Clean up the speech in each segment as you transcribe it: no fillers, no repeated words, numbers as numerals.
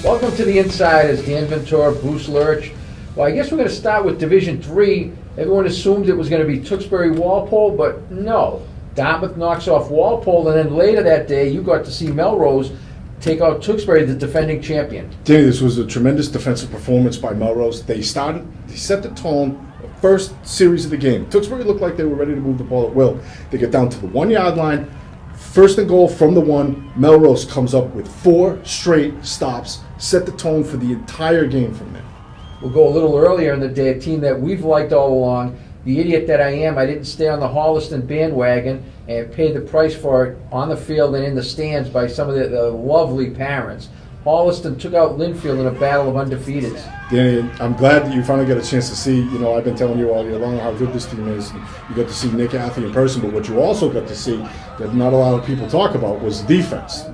Welcome to the Insiders, Dan Ventura, Bruce Lurch. Well, I guess we're going to start with Division 3. Everyone assumed it was going to be Tewksbury-Walpole, but no. Dartmouth knocks off Walpole, and then later that day, you got to see Melrose take out Tewksbury, the defending champion. Danny, this was a tremendous defensive performance by Melrose. They set the tone, the first series of the game. Tewksbury looked like they were ready to move the ball at will. They get down to the 1 yard line, first and goal from the 1. Melrose comes up with 4 straight stops, set the tone for the entire game from there. We'll go a little earlier in the day, a team that we've liked all along. The idiot that I am, I didn't stay on the Holliston bandwagon and paid the price for it on the field and in the stands by some of the lovely parents. Holliston took out Linfield in a battle of undefeateds. Danny, I'm glad that you finally got a chance to see, I've been telling you all year long how good this team is. You got to see Nick Athey in person, but what you also got to see that not a lot of people talk about was defense.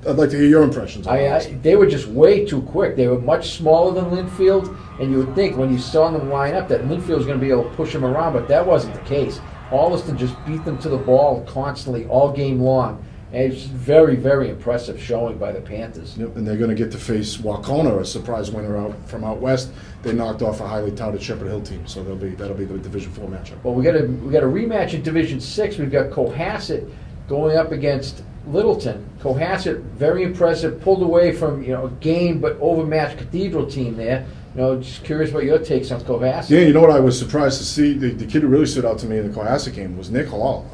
I'd like to hear your impressions on this. They were just way too quick. They were much smaller than Linfield, and you would think when you saw them line up that Linfield was going to be able to push them around, but that wasn't the case. Holliston just beat them to the ball constantly all game long. And it's very, very impressive showing by the Panthers. Yep, and they're going to get to face Wacona, a surprise winner from out west. They knocked off a highly touted Shepherd Hill team, so that'll be the Division 4 matchup. Well, we got a rematch in Division 6. We've got Cohasset going up against Littleton. Cohasset, very impressive, pulled away from a game but overmatched Cathedral team there. Just curious about your takes on Cohasset. Yeah, you know what I was surprised to see? The kid who really stood out to me in the Cohasset game was Nick Hall.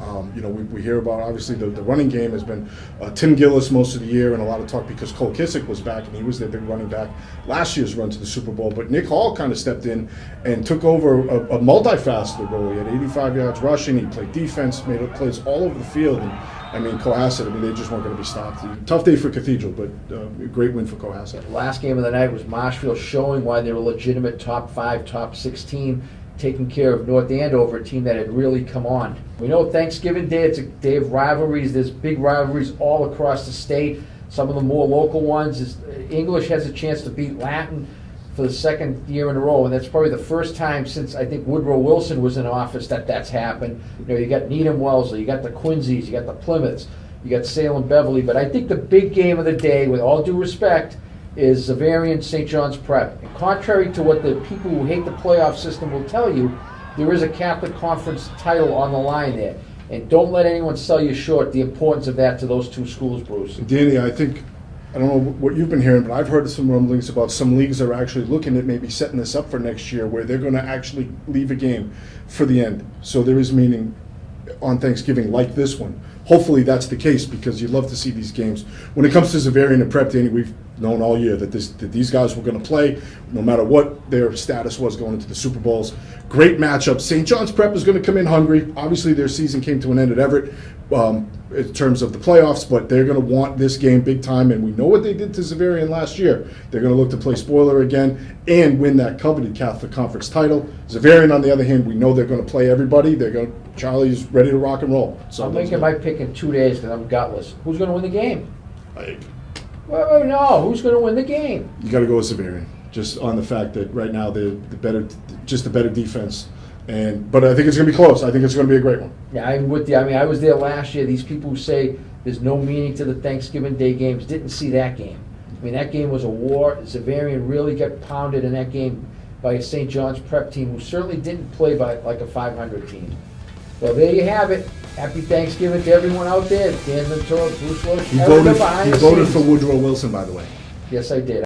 We hear about, obviously, the running game has been Tim Gillis most of the year, and a lot of talk because Cole Kissick was back, and he was their big running back last year's run to the Super Bowl. But Nick Hall kind of stepped in and took over a multifaceted role. He had 85 yards rushing. He played defense, made plays all over the field. And Cohasset, they just weren't going to be stopped. Tough day for Cathedral, but a great win for Cohasset. Last game of the night was Marshfield showing why they're a legitimate top 5, top 6 team, taking care of North Andover, a team that had really come on. We know Thanksgiving Day, it's a day of rivalries. There's big rivalries all across the state. Some of the more local ones is English has a chance to beat Latin for the second year in a row, and that's probably the first time since I think Woodrow Wilson was in office that's happened. You got Needham Wellesley, you got the Quincy's, you got the Plymouths, you got Salem Beverly, but I think the big game of the day, with all due respect, is Xaverian St. John's Prep. And contrary to what the people who hate the playoff system will tell you, there is a Catholic Conference title on the line there. And don't let anyone sell you short the importance of that to those two schools, Bruce. Danny, I don't know what you've been hearing, but I've heard some rumblings about some leagues that are actually looking at maybe setting this up for next year where they're going to actually leave a game for the end. So there is meaning on Thanksgiving like this one. Hopefully that's the case because you'd love to see these games. When it comes to Xaverian and Prep, Danny, we've known all year that these guys were going to play no matter what their status was going into the Super Bowls. Great matchup. St. John's Prep is going to come in hungry. Obviously their season came to an end at Everett in terms of the playoffs, but they're going to want this game big time, and we know what they did to Xaverian last year. They're going to look to play spoiler again and win that coveted Catholic Conference title. Xaverian, on the other hand, we know they're going to play everybody. Charlie's ready to rock and roll. So I'm making my pick in 2 days because I'm gutless. Who's going to win the game? Well, no, who's going to win the game? You got to go with Xaverian, just on the fact that right now they're the better defense. But I think it's going to be close. I think it's going to be a great one. Yeah, I'm with you. I was there last year. These people who say there's no meaning to the Thanksgiving Day games didn't see that game. That game was a war. Xaverian really got pounded in that game by a St. John's Prep team who certainly didn't play by like a 500 team. Well, there you have it. Happy Thanksgiving to everyone out there. Dan Ventura, Bruce Lurch. You voted for Woodrow Wilson, by the way. Yes, I did.